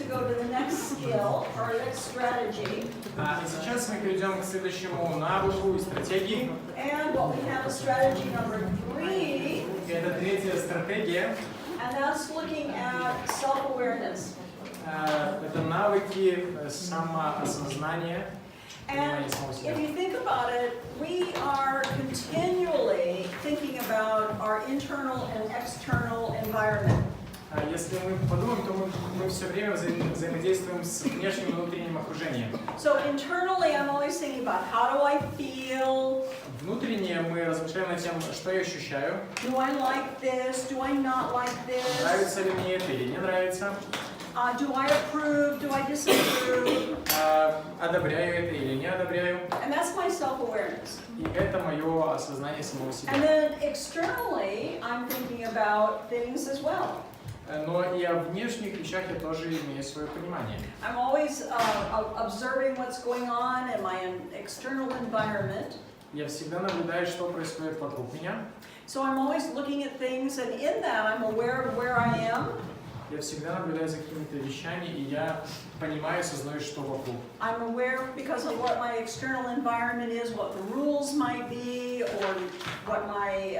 to go to the next skill or next strategy. И сейчас мы перейдем к следующему навыку и стратегии. And what we have is strategy number 3. Это третья стратегия. And that's looking at self-awareness. Это навыки самоосознания. And if you think about it, we are continually thinking about our internal and external environment. Если мы подумаем, то мы все время взаимодействуем с внешним и внутренним окружением. So internally, I'm always thinking about how do I feel? Внутренне мы размышляем над тем, что я ощущаю. Do I like this? Do I not like this? Нравится ли мне это или не нравится? Do I approve? Do I disapprove? Одобряю это или не одобряю. And that's my self-awareness. И это мое осознание самого себя. And then externally, I'm thinking about things as well. Но и о внешних вещах я тоже имею свое понимание. I'm always observing what's going on in my external environment. Я всегда наблюдаю, что происходит вокруг меня. So I'm always looking at things, and in that I'm aware of where I am. Я всегда наблюдаю за какими-то вещами, и я понимаю, осознаю, что вокруг. I'm aware because of what my external environment is, what the rules might be, or what my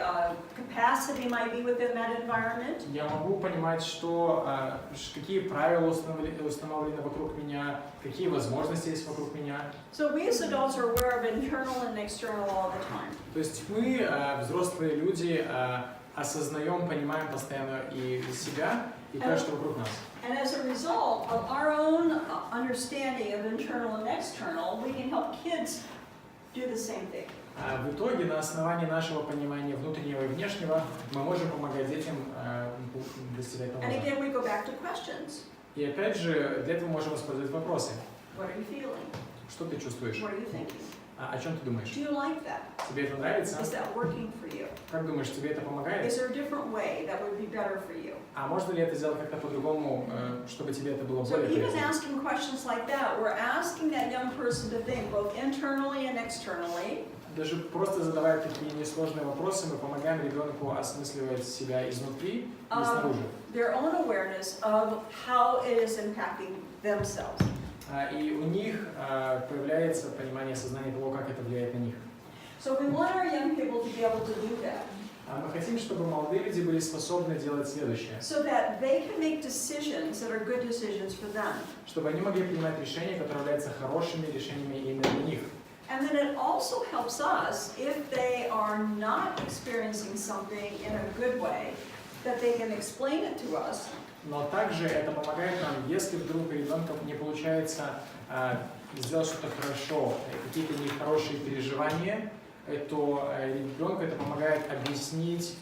capacity might be within that environment. Я могу понимать, что какие правила установлены вокруг меня, какие возможности есть вокруг меня. So we as adults are aware of internal and external all the time. То есть мы, взрослые люди, осознаем, понимаем постоянно и себя, и то, что вокруг нас. And as a result of our own understanding of internal and external, we can help kids do the same thing. В итоге, на основании нашего понимания внутреннего и внешнего, мы можем помогать детям достигать того And же. again, we go back to questions. И опять же, для этого можем использовать вопросы. What are you feeling? Что ты чувствуешь? What are you thinking? О чем ты думаешь? Do you like that? Тебе это нравится? Is that working for you? Как думаешь, тебе это помогает? Is there a different way that would be better for you? А можно ли это сделать как-то по-другому, чтобы тебе это было So более even полезно? asking questions like that, we're asking that young person to think both internally and externally. Даже просто задавая такие несложные вопросы, мы помогаем ребенку осмысливать себя изнутри и снаружи. Their own awareness of how it is impacting themselves. И у них появляется понимание, сознание того, как это влияет на них. So we want our young people to be able to do that. Мы хотим, чтобы молодые люди были способны делать следующее. So that they can make decisions that are good decisions for them. Чтобы они могли принимать решения, которые являются хорошими решениями именно для них. And then it also helps us, if they are not experiencing something in a good way, that they can explain it to us. Но также это помогает нам, если вдруг у ребенка не получается сделать что-то хорошо, какие-то нехорошие переживания, то ребенку это помогает объяснить,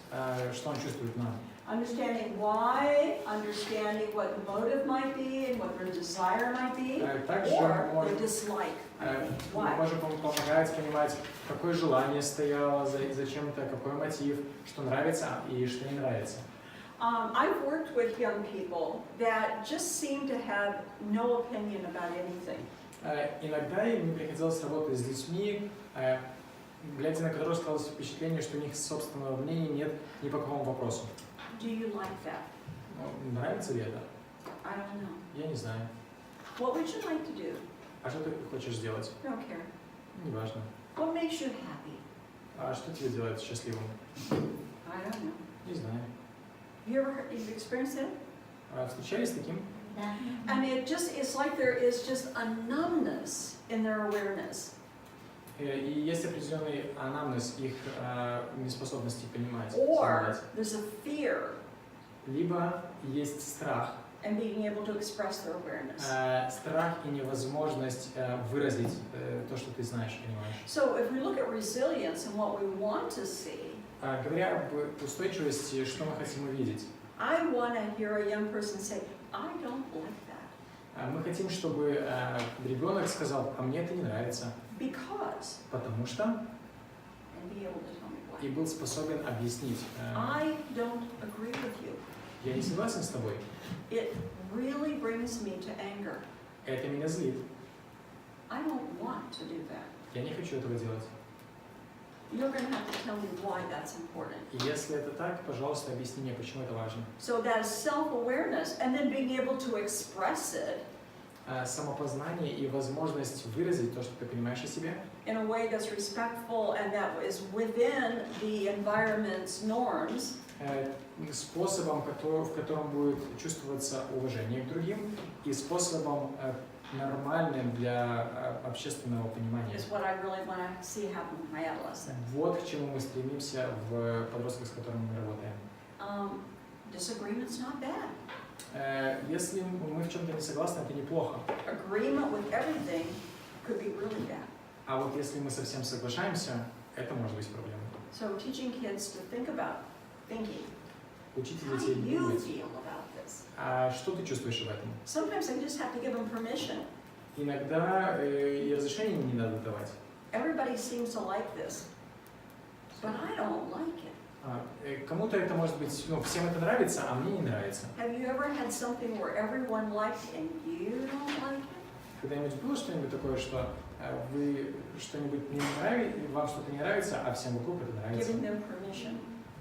что он чувствует нам. Understanding why, understanding what the motive might be and what their desire might be, or their dislike. Мы можем помогать понимать, какое желание стояло за чем-то, какой мотив, что нравится и что не нравится. I've worked with young people that just seem to have no opinion about anything. Иногда мне приходилось работать с детьми, глядя на которых складывалось впечатление, что у них собственного мнения нет ни по какому вопросу. Do you like that? Нравится ли это? I don't know. Я не знаю. What would you like to do? А что ты хочешь сделать? Don't care. Неважно. What makes you happy? А что тебя делает счастливым? I don't know. Не знаю. You've experienced it? Встречались с таким? And it's like there is just a numbness in their awareness. И есть определенный анамнез их неспособности понимать. Or there's a fear. Либо есть страх. And being able to express their awareness. Страх и невозможность выразить то, что ты знаешь, понимаешь. So if we look at resilience and what we want to see, Говоря об устойчивости, что мы хотим увидеть? I want to hear a young person say, I don't like that. Мы хотим, чтобы ребенок сказал, а мне это не нравится. Because. Потому что. And be able to tell me why. И был способен объяснить. I don't agree with you. Я не согласен с тобой. It really brings me to anger. Это меня злит. I don't want to do that. Я не хочу этого делать. you're going to have to tell me why that's important. И если это так, пожалуйста, объясни мне, почему это важно. So that is self-awareness, and then being able to express it Самопознание и возможность выразить то, что ты понимаешь о себе, in a way that's respectful and that is within the environment's norms, способом, в котором будет чувствоваться уважение к другим, и способом нормальным для общественного понимания. is what I really want to see happen with my adolescent. Вот к чему мы стремимся в подростках, с которыми мы работаем. Disagreement's not bad. Если мы в чем-то не согласны, это неплохо. Agreement with everything could be really bad. А вот если мы совсем соглашаемся, это может быть проблемой. So teaching kids to think about thinking. Учите How do детей you думать. feel about this? А что ты чувствуешь об этом? Sometimes I just have to give them permission. Иногда и разрешения не надо давать. Everybody seems to like this, but I don't like it. Кому-то это может быть, ну, всем это нравится, а мне не нравится. Have you ever had something where everyone liked it and you don't like it? Когда-нибудь было что-нибудь такое, что вы что-нибудь не нравится, вам что-то не нравится, а всем вокруг это нравится? Giving them permission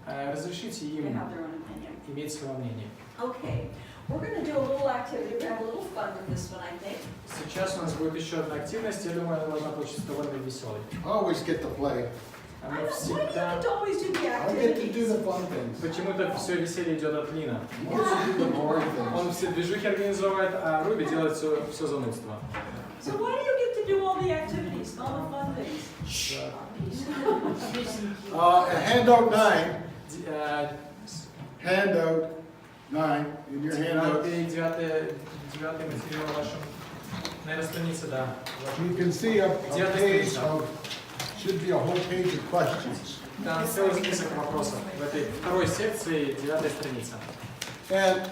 Разрешите to им have their own opinion. иметь свое мнение. Okay, we're going to do a little activity. We're going to have a little fun with this one, I think. Сейчас у нас будет еще одна активность, я думаю, она должна получиться довольно веселой. Always get to play. Мы Why do you всегда... get to always do the I get to do activities? the fun things. Почему-то все веселье идет от Лина. He gets to do the boring things. Он все движухи организовывает, а Руби делает все занудство. So why do you get to do all the activities, all the fun things? Handout 9. Handout 9 in your handout. Девятый материал в вашем, наверное, странице, да. You can see a page of, should be a whole page of questions. Там целый список вопросов в этой второй секции, 9-я страница. And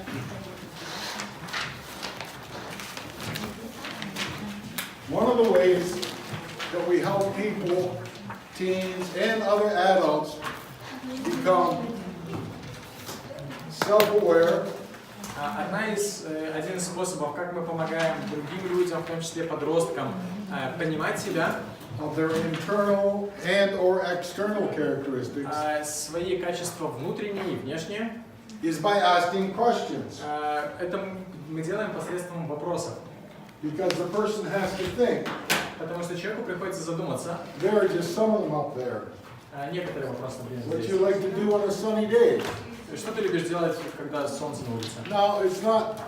one of the ways that we help people, teens and other adults become self-aware Один из способов, как мы помогаем другим людям, в том числе подросткам, понимать себя, of their internal and or external characteristics свои качества внутренние и внешние, is by asking questions. это мы делаем посредством вопросов. Because the person has to think. Потому что человеку приходится задуматься. There are just some of them up there. Некоторые вопросы, например, What здесь. you like to do on a sunny day. Что ты любишь делать, когда солнце на улице? Now, it's not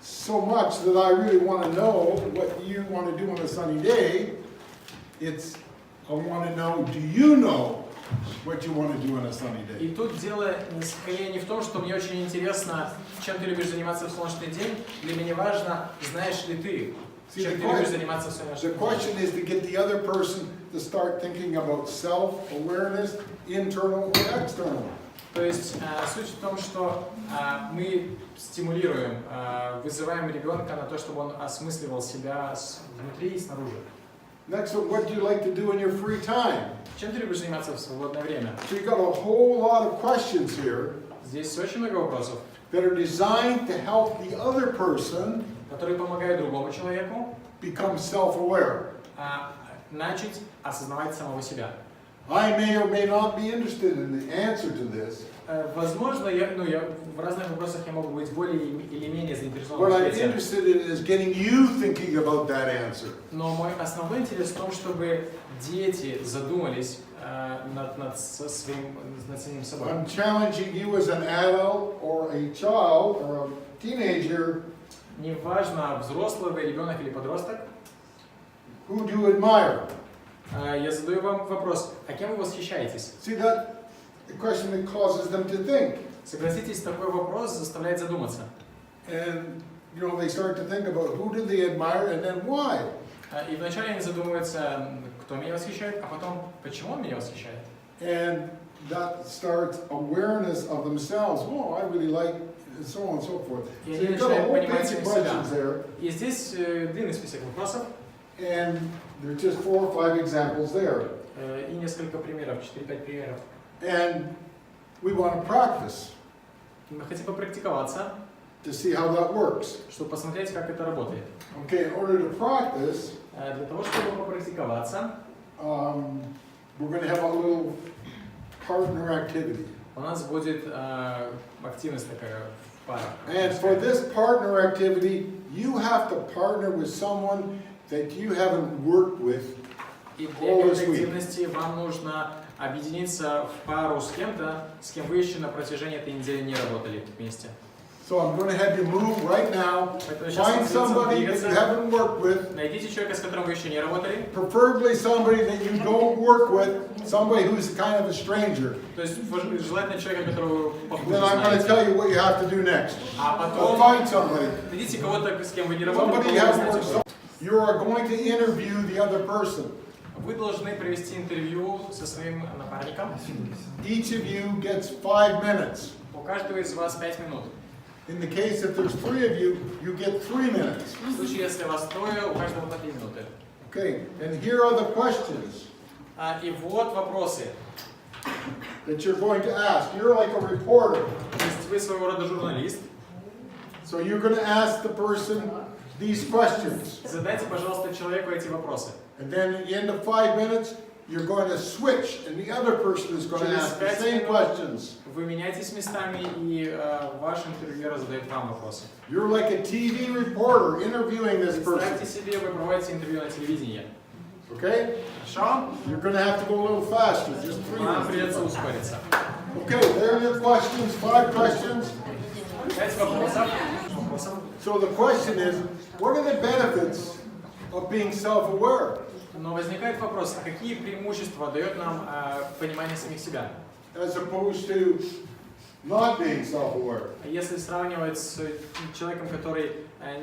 so much that I really want to know what you want to do on a sunny day. It's, I want to know, do you know what you want to do on a sunny day? И тут дело скорее не в том, что мне очень интересно, чем ты любишь заниматься в солнечный день. Для меня важно, знаешь ли ты, чем ты любишь заниматься в солнечный The день. question is to get the other person to start thinking about self-awareness, internal or external. То есть суть в том, что мы стимулируем, вызываем ребенка на то, чтобы он осмысливал себя внутри и снаружи. Next, what do you like to do in your free time? Чем ты любишь заниматься в свободное время? So you've got a whole lot of questions here Здесь очень много вопросов, that are designed to help the other person которые помогают другому человеку become self-aware. начать осознавать самого себя. I may or may not be interested in the answer to this. Возможно, я в разных вопросах я могу быть более или менее заинтересован What в I'm ответе. interested in is getting you thinking about that answer. Но мой основной интерес в том, чтобы дети задумались над самим собой. I'm challenging you as an adult or a child or a teenager. Неважно, взрослый вы, ребенок или подросток, Who do you admire? я задаю вам вопрос, а кем вы восхищаетесь? See that the question that causes them to think. Согласитесь, такой вопрос заставляет задуматься. And you know, they start to think about who do they admire and then why. И вначале они задумываются, кто меня восхищает, а потом, почему он меня восхищает. And that starts awareness of themselves. Oh, I really like, and so on and so forth. So И они you've got a начинают whole понимать page of себя. questions there, И здесь длинный список вопросов and there are just 4 or 5 examples there. и несколько примеров, 4-5 примеров. And we want to practice Мы хотим попрактиковаться, to see how that works. чтобы посмотреть, как это работает. Okay, in order to practice, Для того, чтобы попрактиковаться, we're gonna have a little partner activity. У нас будет активность такая в парах. And for this partner activity, you have to partner with someone that you haven't worked with. И для этой активности вам нужно объединиться в пару с кем-то, с кем вы еще на протяжении этой недели не работали вместе. So I'm going to have you move right now. Find somebody that you haven't worked with, Найдите человека, с которым вы еще не работали. preferably somebody that you don't work with, somebody who's kind of a stranger. То есть желательно человека, которого вы похуже Then I'm going to знаете. tell you what you have to do next. А So потом find somebody. найдите кого-то, с кем вы не работали. Somebody you кого вы haven't worked знаете. with. You are going to interview the other person. Вы должны провести интервью со своим напарником. Each of you gets 5 minutes. У каждого из вас 5 минут. In the case if there's 3 of you, you get 3 minutes. В случае, если вас трое, у каждого по 3 минуты. Okay, and here are the questions И вот вопросы. that you're going to ask. You're like a reporter. То есть вы своего рода журналист. So you're going to ask the person these questions. Задайте, пожалуйста, человеку эти вопросы. And then at the end of 5 minutes, you're going to switch, and the other person is going to ask the same questions. Вы меняетесь местами, и ваш интервьюер задает вам вопросы. You're like a TV reporter interviewing this Представьте person. себе, вы проводите интервью на телевидении. Okay? Хорошо? You're going to have to go a little faster, just 3 Вам minutes. придется ускориться. Okay, there are your questions, 5 questions. 5 вопросов. So the question is, what are the benefits of being self-aware? Но возникает вопрос, а какие преимущества дает нам понимание самих себя? As opposed to not being self-aware. Если сравнивать с человеком, который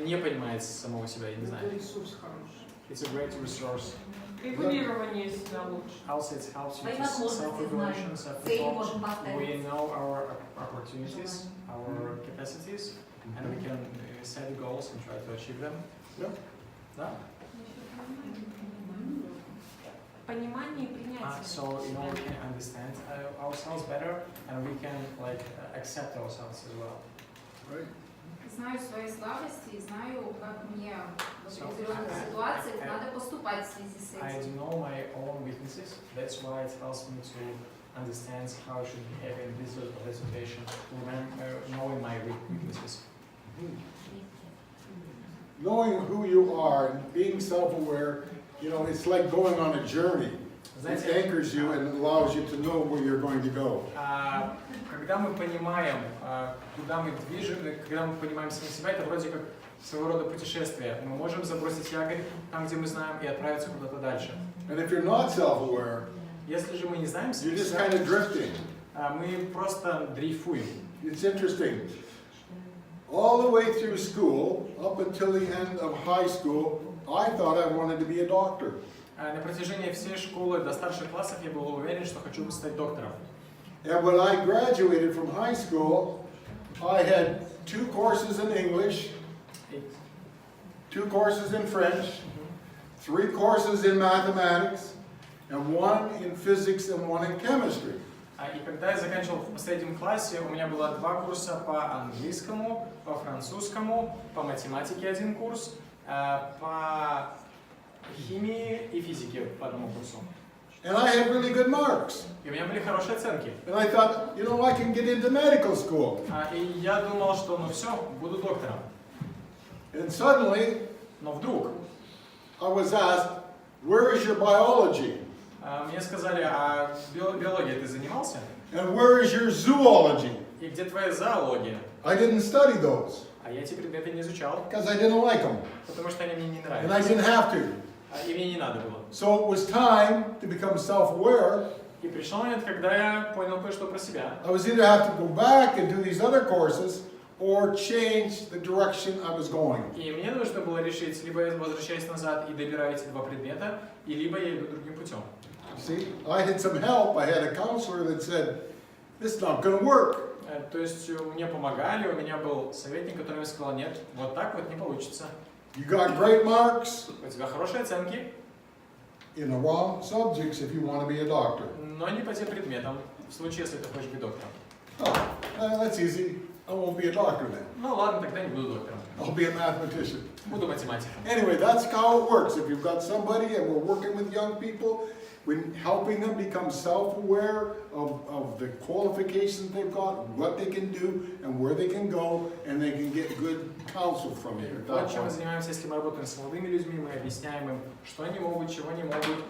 не понимает самого себя, я не знаю. Ресурс хороший. It's a great resource. Регулирование себя лучше. Also, it helps you Свои to возможности self-regulation, знаем, цели self-control. можем поставить. We know our opportunities, our capacities, and we can set goals and try to achieve them. Yep. Да? Понимание и принятие. So you know we can understand ourselves better, and we can accept ourselves as well. Right? Знаю свои слабости и знаю, как мне в So, определенных ситуациях надо поступать в связи с I этим. know my own weaknesses. That's why it helps me to understand how I should behave in this or that situation, knowing my weaknesses. Knowing who you are and being self-aware, you know, it's like going on a journey. It Знаете, anchors you and allows you to know where you're going to go. когда мы понимаем, куда мы движемся, когда мы понимаем самих себя, это вроде как своего рода путешествие. Мы можем забросить якорь там, где мы знаем, и отправиться куда-то дальше. And if you're not self-aware, Если же мы не знаем you're самих just себя, kind of drifting. мы просто дрейфуем. It's interesting. All the way through school, up until the end of high school, I thought I wanted to be a doctor. На протяжении всей школы до старших классов я был уверен, что хочу стать доктором. And when I graduated from high school, I had 2 courses in English, 2 courses in French, 3 courses in mathematics, and 1 in physics and 1 in chemistry. И когда я заканчивал в последнем классе, у меня было 2 курса по английскому, по французскому, по математике 1 курс, по химии и физике по 1 курсу. And I had really good marks. И у меня были хорошие оценки. And I thought, you know, I can get into medical school. И я думал, что ну все, буду доктором. And suddenly, Но вдруг I was asked, where is your biology? мне сказали, а биологией ты занимался? And where is your zoology? И где твоя зоология? I didn't study those, А я эти предметы не изучал, because I didn't like them. потому что они мне не And I нравились. didn't have to. И мне не надо было. So it was time to become self-aware. И пришел момент, когда я понял кое-что про себя. I was either have to go back and do these other courses or change the direction I was going. И мне нужно было решить, либо я возвращаюсь назад и добираю эти 2 предмета, и либо я иду другим путем. See, I had some help. I had a counselor that said, this is not going to work. То есть мне помогали, у меня был советник, который мне сказал, нет, вот так вот не получится. You got great marks У тебя хорошие оценки, in the wrong subjects if you want to be a doctor. но не по тем предметам, в случае, если ты хочешь быть доктором. Oh, that's easy. I won't be a doctor then. Ну ладно, тогда не буду доктором. I'll be a mathematician. Буду математиком. Anyway, that's how it works. If you've got somebody and we're working with young people when helping them become self-aware of the qualifications they've got, what they can do, and where they can go, and they can get good counsel from you. Вот чем мы занимаемся, если мы работаем с молодыми людьми, мы объясняем им, что они могут, чего не могут,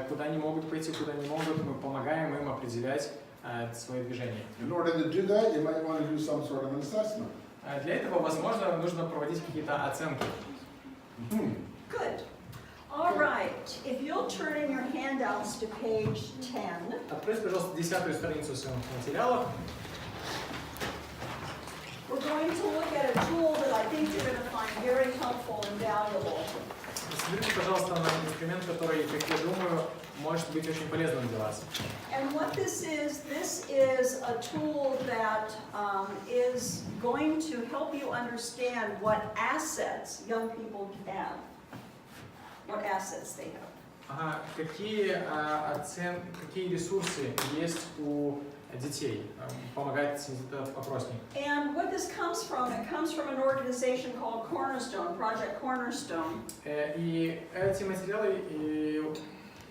куда они могут пойти, куда не могут, мы помогаем им определять свое движение. In order to do that, you might want to do some sort of an assessment. Для этого, возможно, нужно проводить какие-то оценки. Good. All right, if you'll turn in your handouts to page 10. Откройте, пожалуйста, 10-ю страницу своих материалов. We're going to look at a tool that I think you're going to find very helpful and valuable. Посмотрите, пожалуйста, на инструмент, который, как я думаю, может быть очень полезным для вас. And what this is a tool that is going to help you understand what assets young people have, what assets they have. Ага, какие ресурсы есть у детей? Помогает этот опросник. And what this comes from, it comes from an organization called Cornerstone, Project Cornerstone. И эти материалы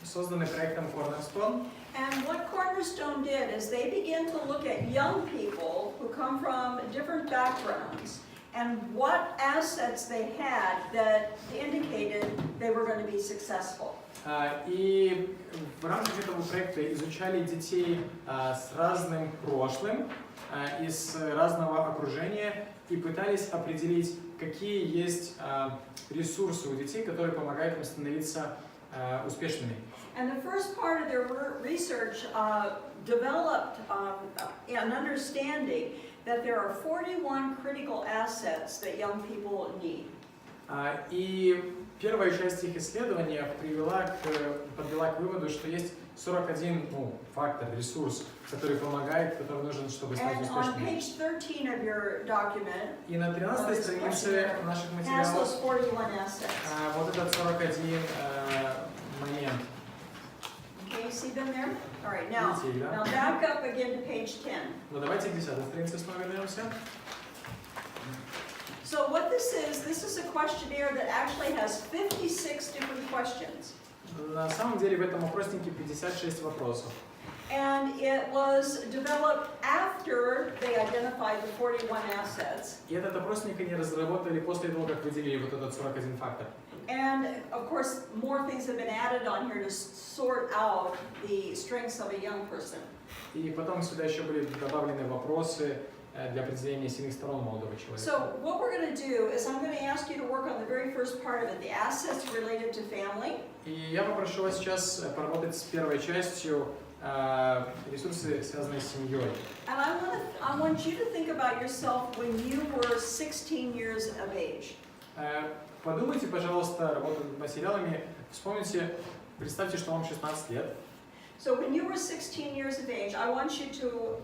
созданы проектом Cornerstone. And what Cornerstone did is they began to look at young people who come from different backgrounds and what assets they had that indicated they were going to be successful. И в рамках этого проекта изучали детей с разным прошлым, из разного окружения и пытались определить, какие есть ресурсы у детей, которые помогают им становиться успешными. And the first part of their research developed an understanding that there are 41 critical assets that young people need. И первая часть их исследования подвела к выводу, что есть 41 фактор, ресурс, который помогает, который нужен, чтобы стать And on успешными. page 13 of your document, И на 13-й странице наших has материалов those 41 assets. вот этот 41 момент. Okay, you see them there? All right, now, Видите их, да? now back up again to page 10. Ну давайте к 10-й странице снова вернемся. So what this is a questionnaire that actually has 56 different questions. На самом деле в этом опроснике 56 вопросов. And it was developed after they identified the 41 assets. И этот опросник они разработали после того, как выделили вот этот 41 фактор. And of course, more things have been added on here to sort out the strengths of a young person. И потом сюда еще были добавлены вопросы для определения сильных сторон молодого человека. So what we're going to do is I'm going to ask you to work on the very first part of it, the assets related to family. И я попрошу вас сейчас поработать с первой частью ресурсы, связанные с семьей. And I want you to think about yourself when you were 16 years of age. Подумайте, пожалуйста, работая над материалами, вспомните, представьте, что вам 16 лет. So when you were 16 years of age, I want you to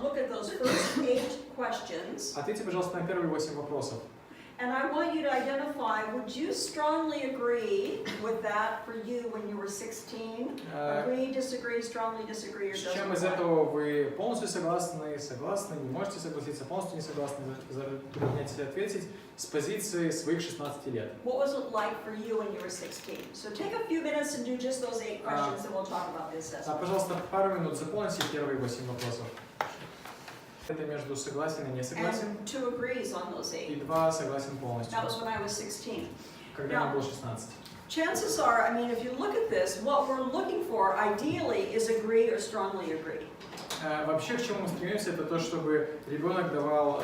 look at those first 8 questions. Ответьте, пожалуйста, на первые 8 вопросов. And I want you to identify, would you strongly agree with that for you when you were 16? Agree, disagree, strongly disagree, or С doesn't чем из apply? этого вы полностью согласны, не можете согласиться, полностью не согласны, затрудняйтесь ответить с позиции своих 16 лет. What was it like for you when you were 16? So take a few minutes and do just those 8 questions and we'll talk about the assessment. Пожалуйста, пару минут заполните первые 8 вопросов. Это между согласен и не согласен. And 2 agrees on those И 8. 2 согласен полностью, That was when I was 16. когда мне было 16. Chances are, I mean, if you look at this, what we're looking for ideally is agree or strongly agree. Вообще, к чему мы стремимся, это то, чтобы ребенок давал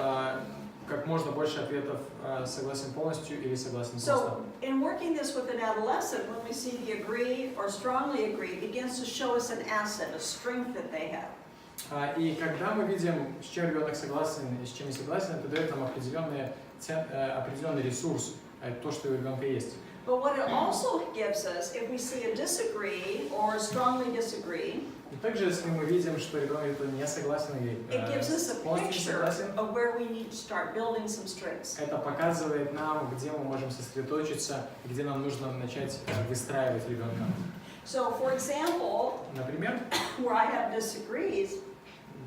как можно больше ответов согласен полностью или согласен просто. So, in working this with an adolescent, when we see the agree or strongly agree, it begins to show us an asset, a strength that they have. И когда мы видим, с чем ребенок согласен и с чем не согласен, это дает нам определенный ресурс, то, что у ребенка есть. But what it also gives us, if we see a disagree or strongly disagree, И также, если мы видим, что ребенок не согласен или it gives us a полностью не picture согласен, of where we need to start building some strengths. это показывает нам, где мы можем сосредоточиться, где нам нужно начать выстраивать ребенка. So, for example, Например, where I have disagrees,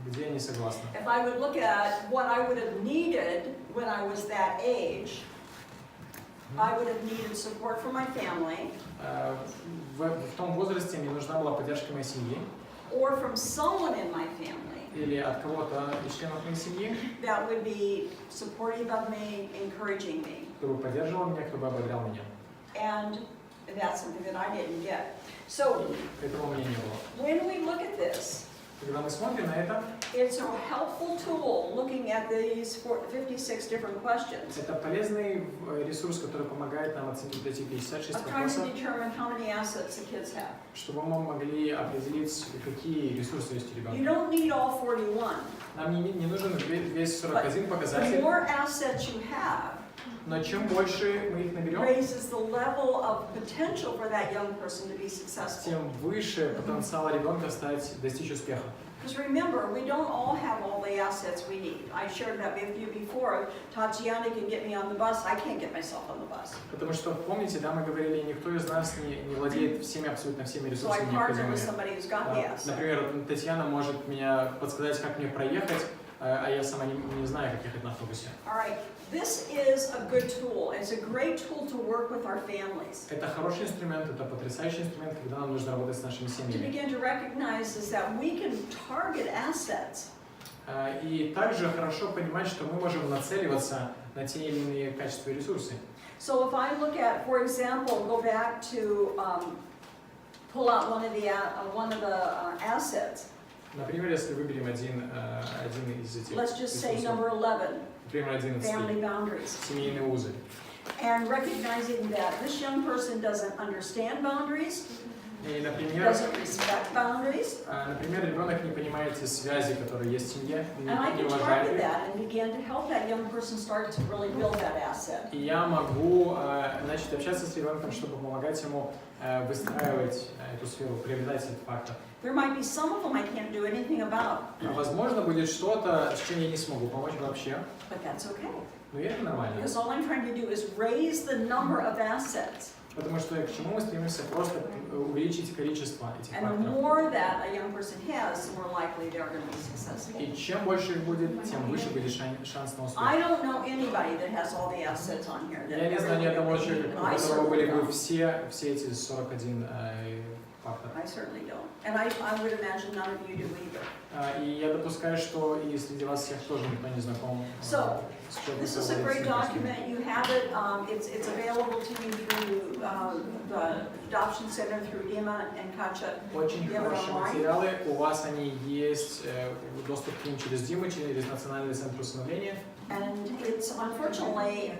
где я не согласна. if I would look at what I would have needed when I was that age, I would have needed support from my family В том возрасте мне нужна была поддержка моей семьи or from someone in my family или от кого-то из членов моей семьи, that would be supportive of me, encouraging me. кто бы поддерживал меня, кто бы ободрял меня. And that's something that I didn't get. So Этого у меня не было. when we look at this, Когда мы смотрим на это, it's a helpful tool looking at these 56 different questions это полезный ресурс, который помогает нам оценить эти 56 of trying to вопросов, determine how many assets the kids have. чтобы мы могли определить, какие ресурсы есть у You ребенка. don't need all 41. Нам не нужен весь 41 The показатель, more assets you have но чем больше мы их наберем, raises the level of potential for that young person to be successful. тем выше потенциал ребенка достичь успеха. Because remember, we don't all have all the assets we need. I shared that with you before. Tatiana can get me on the bus. I can't get myself on the bus. Потому что, помните, да, мы говорили, никто из нас не владеет абсолютно всеми So I ресурсами partner with необходимыми. somebody who's got the assets. Например, Татьяна может меня подсказать, как мне проехать, а я сама не знаю, как ехать на автобусе. All right, this is a good tool. It's a great tool to work with our families. Это хороший инструмент, это потрясающий инструмент, когда нам нужно работать с нашими To семьями. begin to recognize is that we can target assets. И также хорошо понимать, что мы можем нацеливаться на те или иные качества и ресурсы. So if I look at, for example, go back to pull out one of the assets. Например, если выберем один из этих Let's just say ресурсов, number 11, например, 11, family boundaries. семейные узы. And recognizing that this young person doesn't understand boundaries, И, например, doesn't respect boundaries, например, ребенок не понимает те связи, которые есть в семье, and I не can уважает target их. that and begin to help that young person start to really build that asset. И я могу начать общаться с ребенком, чтобы помогать ему выстраивать эту сферу, приобретать этот фактор. There might be some of them I can't do anything about, Возможно, будет что-то, с чем я не смогу помочь вообще, but that's okay. но и это нормально. Because all I'm trying to do is raise the number of assets. Потому что к чему мы стремимся? Просто увеличить количество этих And the факторов. more that a young person has, the more likely they're going to be successful. И чем больше их будет, тем выше будет шанс на успех. I don't know anybody that has all the assets on here. Я не знаю ни одного человека, у I которого были certainly бы don't. все эти 41 фактора. I certainly don't. And I would imagine none of you do either. И я допускаю, что и среди вас всех тоже никто не знаком So, с чем This is a great document. You have it. It's available to you through the Adoption Center, through Dima and Katja. Очень Я хорошие онлайн. материалы, у вас они есть, доступ к ним через Диму, через Национальный центр усыновления. And it's unfortunately,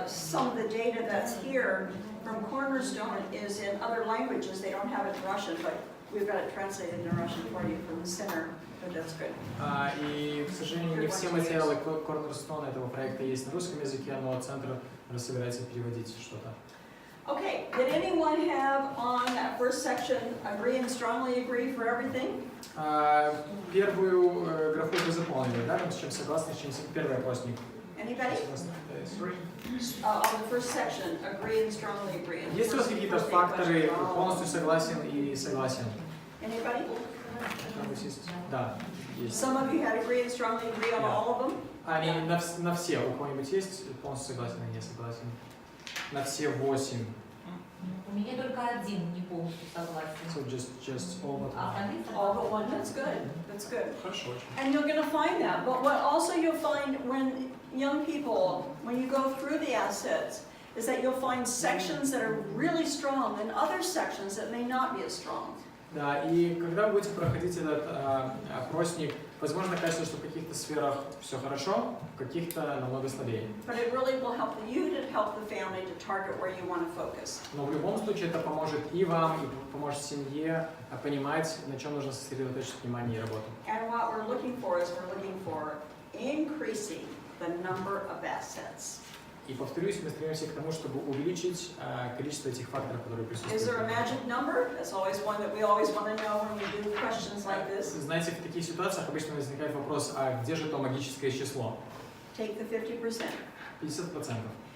some of the data that's here from Cornerstone is in other languages. They don't have it in Russian, but we've got it translated into Russian for you from the center. But that's good. И, к сожалению, не все материалы Cornerstone этого проекта есть на русском языке, но центр собирается переводить что-то. Okay, did anyone have on that first section agree and strongly agree for everything? Первую графу вы заполнили, да? С чем согласны, с чем первый опросник? Anybody? On the first section, agree and strongly agree. And Есть у вас first- какие-то first факторы question. полностью согласен и согласен? Anybody? Да, есть. Some of you had agree and strongly agree on Yeah. all of them? Они на все, у кого-нибудь есть полностью согласен и не согласен? На все 8. У меня только один не полностью согласен. So just all but А one. остальные All согласны. but one, that's good, that's good. Хорошо очень. And you're gonna find that, but what also you'll find when young people, when you go through the assets, is that you'll find sections that are really strong and other sections that may not be as strong. Да, и когда вы будете проходить этот опросник, возможно, кажется, что в каких-то сферах все хорошо, в каких-то намного слабее. But it really will help you to help the family to target where you want to focus. Но в любом случае это поможет и вам, и поможет семье понимать, на чем нужно сосредоточить внимание и работу. And what we're looking for is we're looking for increasing the number of assets. И повторюсь, мы стремимся к тому, чтобы увеличить количество этих факторов, которые Is there a присутствуют. magic number? That's always one that we always want to know when we do questions like this. Знаете, в таких ситуациях обычно возникает вопрос, а где же то магическое число? Take the 50%. 50%.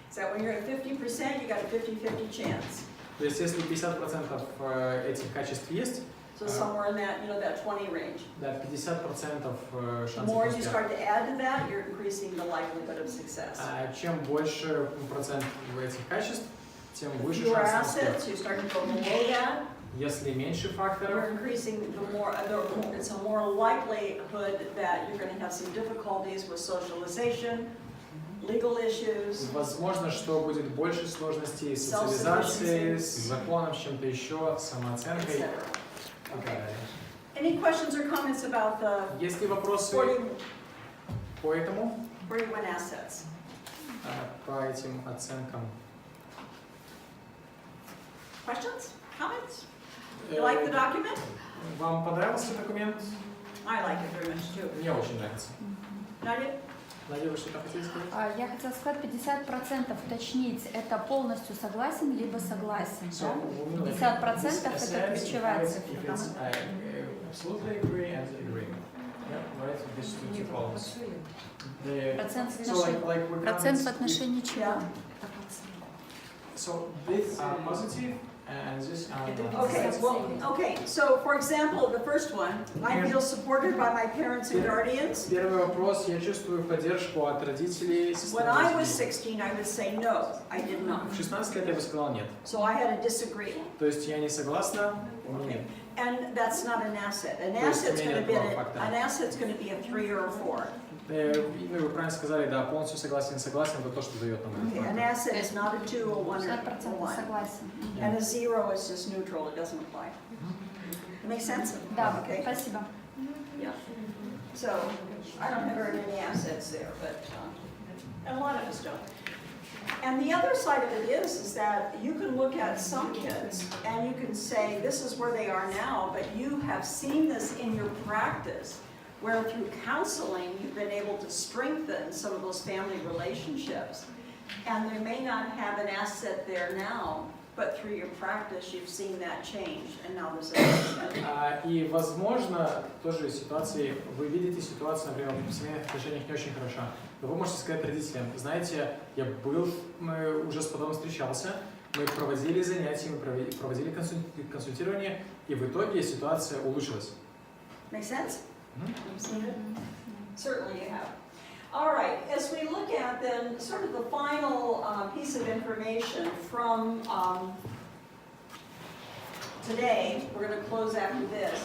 So when you're at 50%, you got a 50-50 chance. То есть, если 50% этих качеств есть, So somewhere in that, that 20 range. Да, 50% The шансов more you успеха. start to add to that, you're increasing the likelihood of success. Чем больше процент этих качеств, тем If выше fewer шанс на успех. assets, you start to go below that, Если меньше you're факторов, increasing it's a more likelihood that you're going to have some difficulties with socialization, legal issues, возможно, что будет больше сложностей с социализацией, с законом, с чем-то еще, с самооценкой. etc. и так далее. Any questions or comments about the Есть ли вопросы 41 по этому, 41 assets? по этим оценкам? Questions? Comments? You like the document? Вам понравился документ? I like it very much too. Мне очень нравится. Надя? Надя, вы что-то хотели сказать? Я хотела сказать, 50% уточнить, это полностью согласен, либо согласен, да? 50% это ключевая цифра. Absolutely agree and agree. Yeah, right, these two columns. Процент в So like отношении, we процент в comments, отношении чего? Yeah. so this are positive and this are Okay, well, okay, so for example, the first one, I feel supported by my parents and guardians. Первый вопрос. Я чувствую поддержку от родителей. When I was 16, I would say no, I did not. В 16 лет я бы сказал нет. So I had to disagree. То есть я не согласна, у меня нет. And that's not an asset. An То есть asset's у меня going to нет be, два фактора. an asset's going to be a 3 or a 4. Ну, вы правильно сказали, да, полностью согласен, это то, что дает нам Okay, этот an фактор. asset is not a 2, a 1, or a 50% 1. согласен. And a 0 is just neutral, it doesn't apply. Make sense? Да, Okay. спасибо. Yeah. So, I don't have very many assets there, but, and a lot of us don't. And the other side of it is that you can look at some kids and you can say, this is where they are now, but you have seen this in your practice, where through counseling, you've been able to strengthen some of those family relationships. And they may not have an asset there now, but through your practice, you've seen that change, and now there's an asset. И, возможно, тоже ситуации, вы видите ситуацию, например, в семейных отношениях не очень хороша. Но вы можете сказать родителям, знаете, мы уже с подобным встречался, мы проводили занятия, мы проводили консультирование, и в итоге ситуация улучшилась. Make sense? You've seen it? Certainly you have. All right, as we look at then sort of the final piece of information from today, we're going to close after this,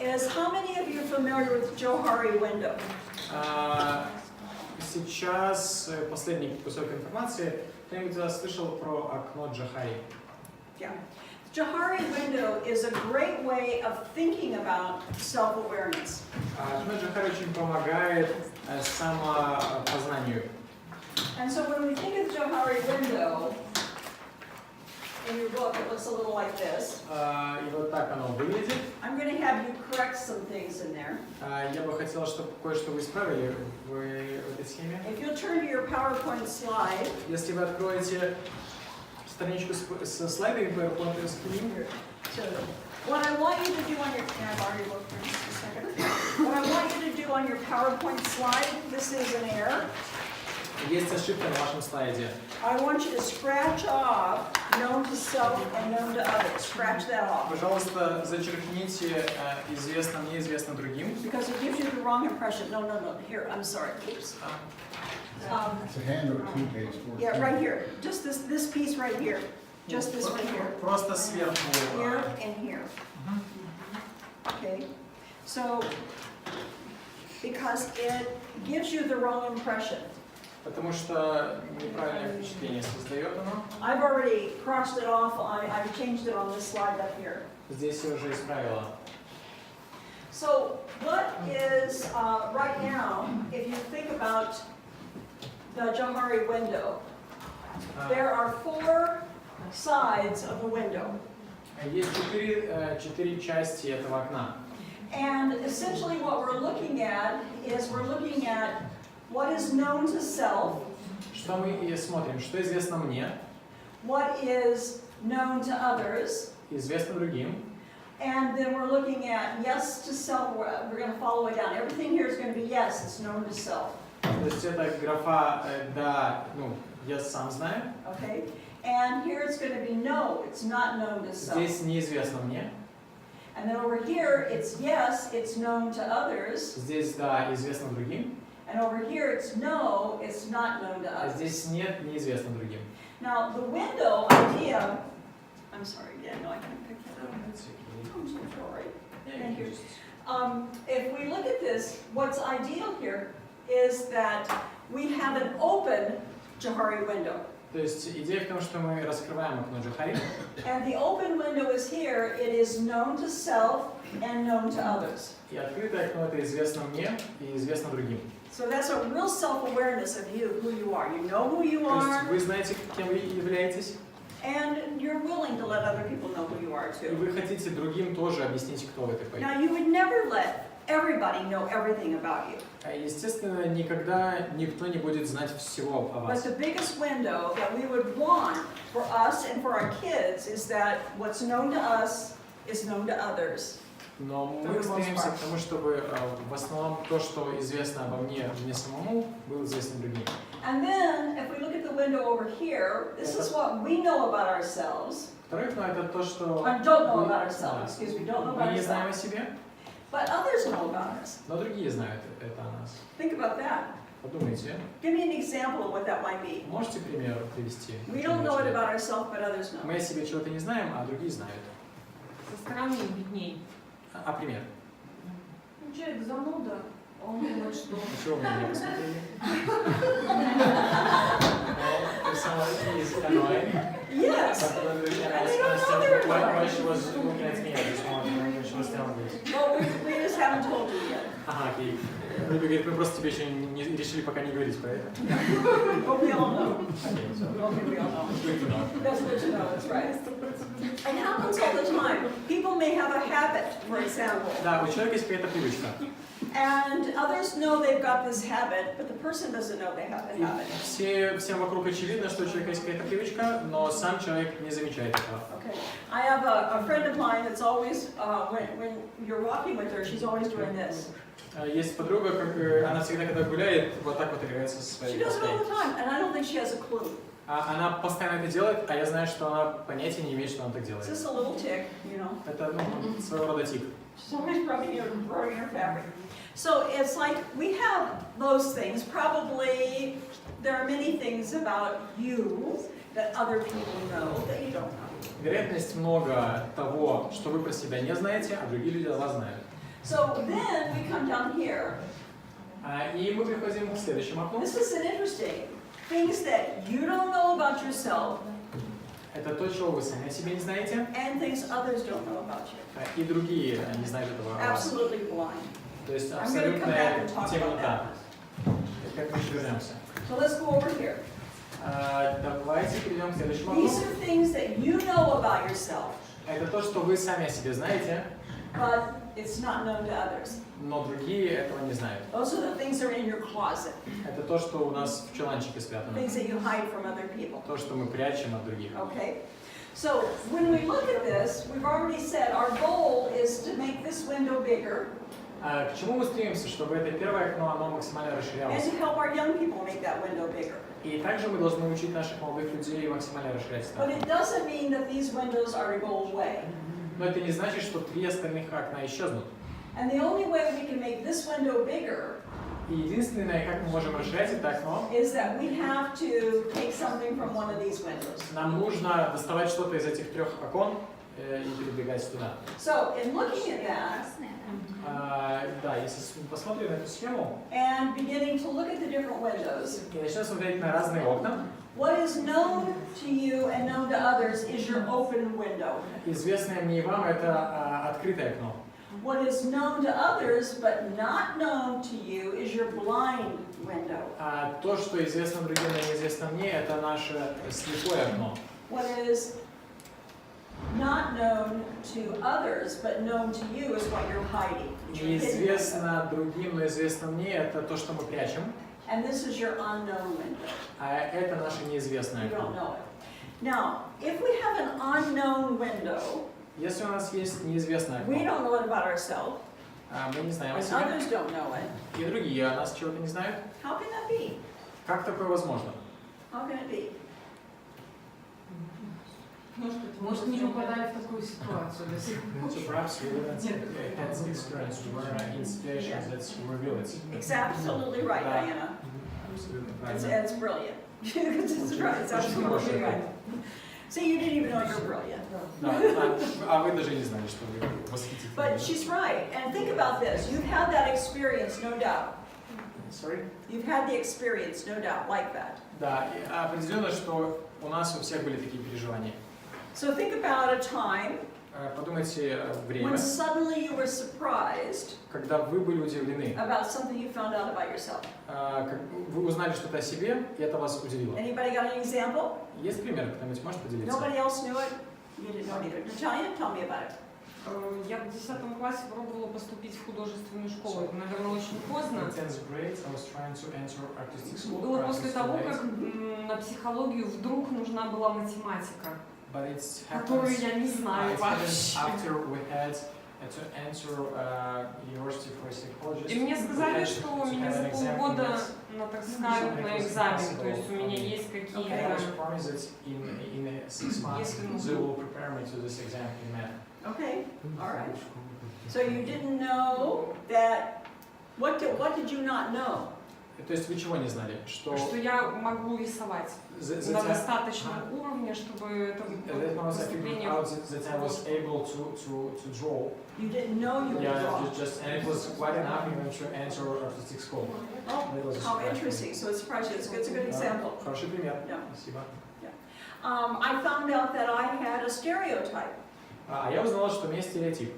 is how many of you are familiar with Johari window? Сейчас последний кусок информации. Кто-нибудь из вас слышал про окно Джохари? Yeah. Johari window is a great way of thinking about self-awareness. Окно Джохари очень помогает самопознанию. And so when we think of Johari window, in your book it looks a little like this. И вот так оно выглядит. I'm going to have you correct some things in there. Я бы хотела, чтобы кое-что вы исправили в этой схеме. If you'll turn to your PowerPoint slide, Если вы откроете страничку со слайдами PowerPoint, so what I want you to do on your, can I borrow your book for just a second? What I want you to do on your PowerPoint slide, this is an error. есть ошибка на вашем слайде. I want you to scratch off known to self and known to others. Scratch that off. Пожалуйста, зачеркните известно, неизвестно другим. Because it gives you the wrong impression. No, no, no. Here, I'm sorry. Oops. It's a handout, 2 page 14. Yeah, right here. Just this piece right here. Just this right here. Просто сверху. Here and here. Okay. So, because it gives you the wrong impression. Потому что неправильное впечатление создает оно. I've already crossed it off. I've changed it on this slide up here. Здесь я уже исправила. So, what is right now, if you think about the Johari window, there are 4 sides of the window. Есть четыре части этого окна. And essentially what we're looking at is we're looking at what is known to self, Что мы и смотрим? Что известно мне, what is known to others, известно другим. and then we're looking at yes to self. We're going to follow it down. Everything here is going to be yes, it's known to self. То есть это графа «да», я сам знаю. Okay? And here it's going to be no, it's not known to self. Здесь неизвестно мне. And then over here, it's yes, it's known to others. Здесь да, известно другим, And over here, it's no, it's not known to а others. здесь нет, неизвестно другим. Now, the window idea, I'm sorry, yeah, no, I can't pick that up. I'm so sorry. Thank you. If we look at this, what's ideal here is that we have an open Johari window. То есть идея в том, что мы раскрываем окно Джохари, And the open window is here, it is known to self and known to others. и открытое окно это известно мне и известно другим. So that's a real self-awareness of you, who you are. You know who you То есть are, вы знаете, кем вы являетесь, and you're willing to let other people know who you are и too. вы хотите другим тоже объяснить, кто вы такой. Now, you would never let everybody know everything about you. Естественно, никогда никто не будет знать всего о But вас. the biggest window that we would want for us and for our kids is that what's known to us is known to others. Но мы стремимся к тому, чтобы в основном то, что известно обо мне самому, было известно другим. And then, if we look at the window over here, this is what we know about ourselves. Второе окно это то, что Don't know about ourselves, excuse me, don't know about мы не знаем о ourselves. себе, But others know about us. но другие знают это о нас. Think about that. Подумайте, Give me an example of what that might be. можете пример привести? We don't know it about ourselves, but others know. Мы о себе чего-то не знаем, а другие знают. Со стороны видней. А пример? Человек зануда, он думает, что... Чего вы на меня посмотрели? If someone is annoying, Yes. why she was looking at me at this moment when she was telling this? Well, we just haven't told you yet. Ага, окей. Вы говорите, мы просто тебе еще не решили пока не говорить про это. But we all know. Окей, все. Okay, we all know. Good to know. That's good to know, that's right. It happens all the time. People may have a habit, for example, Да, у человека есть какая-то привычка. and others know they've got this habit, but the person doesn't know they have the habit. Всем вокруг очевидно, что у человека есть какая-то привычка, но сам человек не замечает этого. Okay. I have a friend of mine that's always, when you're walking with her, she's always doing this. Есть подруга, она всегда, когда гуляет, вот так вот играется со She своей does it all коской. the time, and I don't think she has a clue. Она постоянно это делает, а я знаю, что она понятия не имеет, что она так It's делает. just a little tick, you know. Это своего рода тик. She's always rubbing your fabric. So it's like we have those things. Probably there are many things about you that other people know that you don't know. Вероятность много того, что вы про себя не знаете, а другие люди о вас знают. So then we come down here. И мы приходим к следующему окну. This is an interesting things that you don't know about yourself Это то, чего вы сами о себе не знаете, and things others don't know about you. и другие не знают этого о вас. Absolutely blind. То есть I'm going to come back абсолютная and talk about темнота. that. Как мы еще вернемся. So let's go over here. Давайте перейдем к следующему окну. These are things that you know about yourself, Это то, что вы сами о себе знаете, but it's not known to others. но другие этого не знают. Those are the things that are in your closet, Это то, что у нас в чуланчике спрятано. things that you hide from other people. То, что мы прячем от других. Okay? So when we look at this, we've already said our goal is to make this window bigger К чему мы стремимся? Чтобы это первое окно, оно максимально and расширялось. to help our young people make that window bigger. И также мы должны учить наших молодых людей максимально расширять But это. it doesn't mean that these windows are to go away. Но это не значит, что 3 остальных окна исчезнут. And the only way we can make this window bigger И единственное, как мы можем расширять это окно, is that we have to take something from one of these windows. нам нужно доставать что-то из этих 3 окон и передвигать туда. So in looking at that Да, если мы посмотрим на эту схему and beginning to look at the different windows, и начнем смотреть на разные окна, what is known to you and known to others is your open window. известное мне и вам это открытое окно. What is known to others but not known to you is your blind window. А то, что известно другим, но неизвестно мне, это наше слепое окно. What is not known to others but known to you is what you're hiding. It's your hidden window. Неизвестно другим, но известно мне, это то, что мы прячем. And this is your unknown window. А это наше неизвестное You don't окно. know it. Now, if we have an unknown window, Если у нас есть неизвестное we окно, don't know it about ourselves, мы не знаем о and себе, others don't know it, и другие о нас чего-то не знают, how can that be? как такое возможно? How can it be? Может, не попадали в такую ситуацию до сих пор. So perhaps we didn't had experience were in situations that reveal it. It's absolutely right, Да. Diana. Абсолютно It's, правильно. it's brilliant. It's right, it's absolutely right. See, you didn't even know you're brilliant. Да, а вы даже не знали, что вы восхитительны. But she's right, and think about this, you've had that experience, no doubt. Sorry? You've had the experience, no doubt, like that. Да, и определенно, что у нас у всех были такие переживания. So think about a time Подумайте время, when suddenly you were surprised когда вы были удивлены, about something you found out about yourself. как вы узнали что-то о себе, и это вас удивило. Anybody got an example? Есть пример, кто-нибудь может поделиться? Nobody else knew it? You didn't know either. Natalia, tell me about it. Я в 10 классе пробовала поступить в художественную школу. Это, наверное, очень поздно. In 10th grade, I was trying to enter artistic school. Было for после artist того, studies, как на психологию вдруг нужна была математика, but it's которую happens, я не знаю it's happened вообще. after we had to enter university for psychologist. И мне We сказали, had что to меня have за an exam in полгода maths. натаскают на экзамен. То есть у меня есть I какие-то... was promised that in 6 months Если нужно. they will prepare me to this exam in math. Okay, all right. So you didn't know that, what did you not know? То есть вы чего не знали? Что Что я могу рисовать на достаточном уровне, чтобы это that was I figured поступление... out that I was able to draw. You didn't know you were Yeah, wrong. just and it was quite enough even to enter artistic school. Oh, That was a how surprise. interesting. So it surprised you. It's a good example. Хороший пример. Yeah. Спасибо. I found out that I had a stereotype. А я узнала, что у меня стереотип.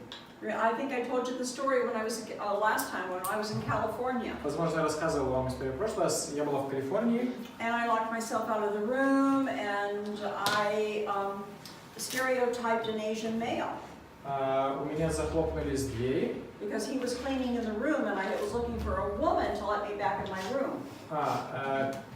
I think I told you the story when I was last time when I was in California, Возможно, я рассказывал вам историю в прошлый раз. Я была в Калифорнии, and I locked myself out of the room, and I stereotyped an Asian male у меня захлопнулись двери. because he was cleaning in the room, and I was looking for a woman to let me back in my room.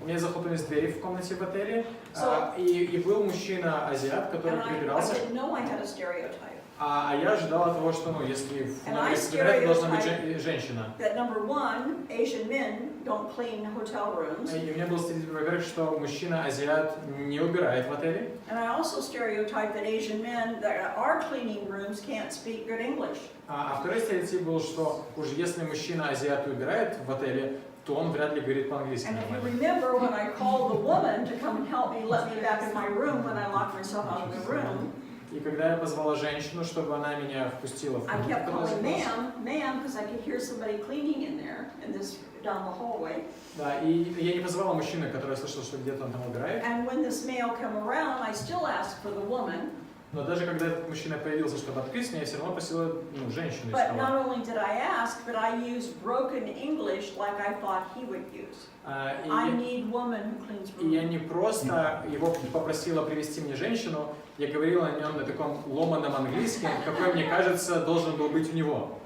У меня захлопнулись двери в комнате в отеле, So- и был мужчина-азиат, который And I прибирался, didn't know I had a stereotype. а я ожидала того, что, ну, если в And номере I прибирать, должна быть stereotype- женщина. That number one, Asian men don't clean hotel rooms, И у меня был стереотип, во-первых, что мужчина-азиат не убирает в отеле, and I also stereotyped that Asian men that are cleaning rooms can't speak good English. а второй стереотип был, что уж если мужчина-азиат убирает в отеле, то он вряд ли говорит по-английски And if you нормально. remember, when I called the woman to come and help me, let me back in my room when I locked myself out of the room, И когда я позвала женщину, чтобы она меня впустила в I комнату, kept которая calling закрылась, ma'am, because I could hear somebody cleaning in there, in this, down the hallway. да, и я не позвала мужчину, который слышал, что где-то он там убирает, And when this male came around, I still asked for the woman, но даже когда этот мужчина появился, чтобы открыть меня, я все равно просила женщину из but стола. not only did I ask, but I used broken English like I thought he would use. I need woman who cleans И я rooms. не просто его попросила привести мне женщину, я говорила о нем на таком ломаном английском, какой, мне кажется, должен был быть у него.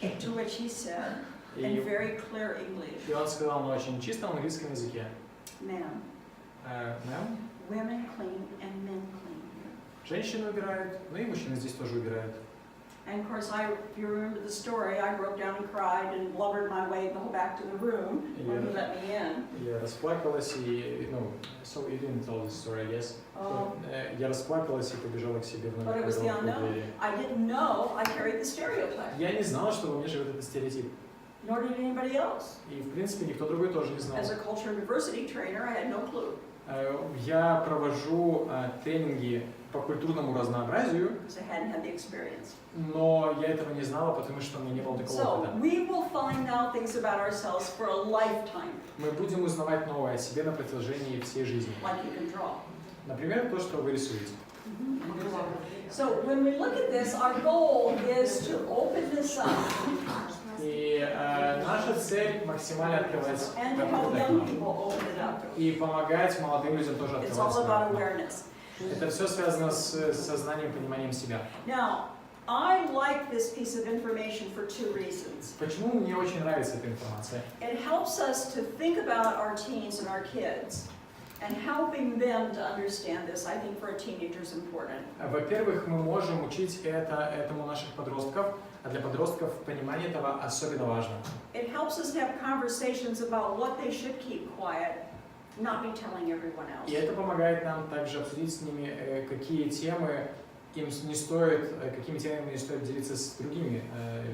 To which he said, in И, very clear English, и он сказал на очень чистом английском языке. ma'am, Ma'am, women clean and men clean here. женщины убирают, ну и мужчины здесь тоже убирают. And of course, if you remember the story, I broke down and cried and blubbered my way back to the room when he let me in. Я расплакалась и, ну, so you didn't tell this story, I guess. Oh, Я расплакалась и побежала к себе в but it номер, was the когда он открыл unknown. двери. I didn't know I carried the stereotype, Я не знала, что во мне живет этот стереотип. nor did anybody else. И, в принципе, никто другой тоже не знал. As a culture and diversity trainer, I had no clue, Я провожу тренинги по культурному разнообразию, because I hadn't had the experience. но я этого не знала, потому что у меня не было такого So, опыта. we will find out things about ourselves for a lifetime, Мы будем узнавать новое о себе на протяжении всей жизни. like you can draw. Например, то, что вы рисуете. So, when we look at this, our goal is to open this up И наша цель максимально открывать and to help открытое к young нам. people open it up. И помогать молодым людям тоже It's открывать all about себя. awareness. Это все связано с сознанием, пониманием себя. Now, I like this piece of information for two reasons. Почему мне очень нравится эта информация? It helps us to think about our teens and our kids, and helping them to understand this, I think for a teenager is important. Во-первых, мы можем учить этому наших подростков, а для подростков понимание этого особенно важно. It helps us to have conversations about what they should keep quiet not be telling everyone else. И это помогает нам также обсудить с ними, какие темы им не стоит, какими темами не стоит делиться с другими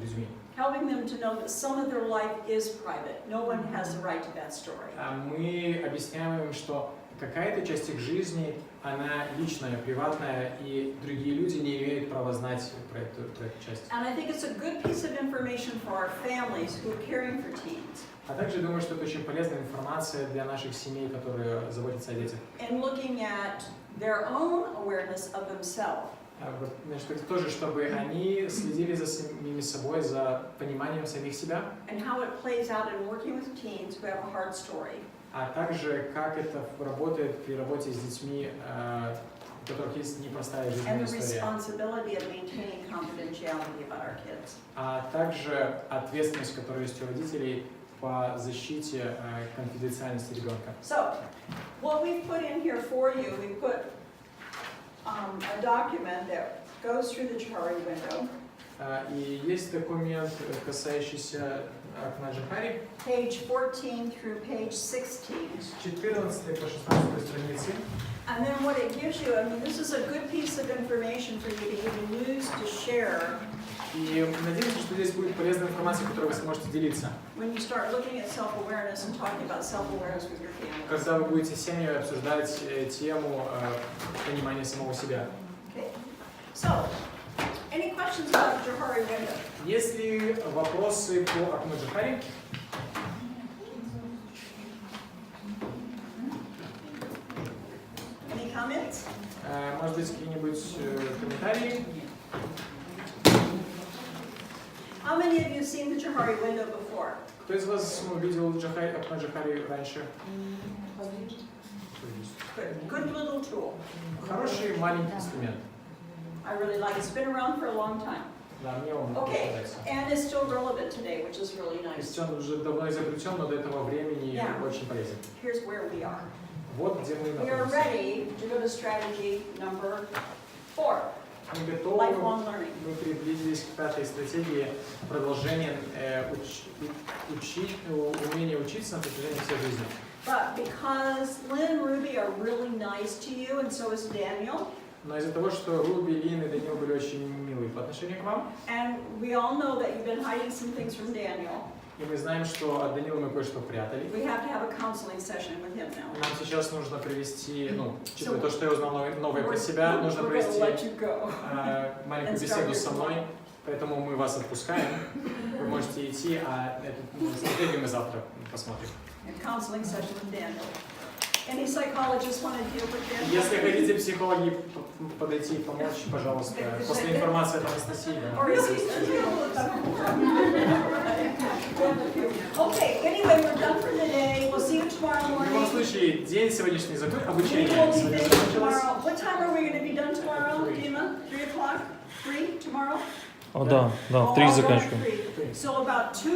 людьми. Helping them to know that some of their life is private. No one has the right to that story. Мы объясняем им, что какая-то часть их жизни, она личная, приватная, и другие люди не имеют права знать про эту часть. And I think it's a good piece of information for our families who are caring for teens. А также думаю, что это очень полезная информация для наших семей, которые заботятся о детях. And looking at their own awareness of themselves. Значит, это тоже, чтобы они следили за самими собой, за пониманием самих себя, And how it plays out in working with teens who have a hard story. а также как это работает при работе с детьми, у которых есть непростая And жизненная the история, responsibility of maintaining confidentiality about our kids. а также ответственность, которая есть у родителей по защите конфиденциальности ребенка. So, what we've put in here for you, we put a document that goes through the Johari window, И есть документ, касающийся окна Джохари, page 14 through page 16. с 14 по 16 страницы. And then what it gives you, I mean, this is a good piece of information for you to even use to share И надеюсь, что здесь будет полезная информация, которой вы сможете делиться. when you start looking at self-awareness and talking about self-awareness with your family. Когда вы будете с семьей обсуждать тему понимания самого себя. Okay. So, any questions about the Johari window? Есть ли вопросы по окну Джохари? Any comments? Может быть, какие-нибудь комментарии? How many of you have seen the Johari window before? Кто из вас видел окно Джохари раньше? Good little tool. Хороший маленький инструмент. I really like it. It's been around for a long time. Да, мне он Okay, нравится. and it's still relevant today, which is really То nice. есть он уже давно изобретен, но до этого времени Yeah. очень полезен. Here's where we are. Вот где мы We are находимся. ready to go to strategy number 4, Мы готовы, lifelong learning. мы приблизились к пятой стратегии продолжения умения учиться на протяжении всей жизни. But because Lynn and Ruby are really nice to you, and so is Daniel, Но из-за того, что Руби, Лин и Данил были очень милые по отношению к вам, and we all know that you've been hiding some things from Daniel, и мы знаем, что от Данила мы кое-что прятали, we have to have a counseling session with him now. нам сейчас нужно провести, учитывая то, что я узнал новое про себя, нужно We're gonna провести let you go. маленькую беседу со мной, поэтому мы вас отпускаем, вы можете идти, а эту стратегию мы завтра посмотрим. A counseling session with Daniel. Any psychologists want to deal with Daniel? Если хотите психологи подойти и помочь, пожалуйста, после информации от Анастасии. Or is he Okay, anyway, we're done for today. We'll see you tomorrow В любом morning. случае, день сегодняшний закон, We обучение will be сегодня finished закончилось. tomorrow. What time are we going to be done tomorrow, Dima? 3 o'clock? 3 tomorrow? О, да, в 3 Oh, заканчиваем. 3. So about 2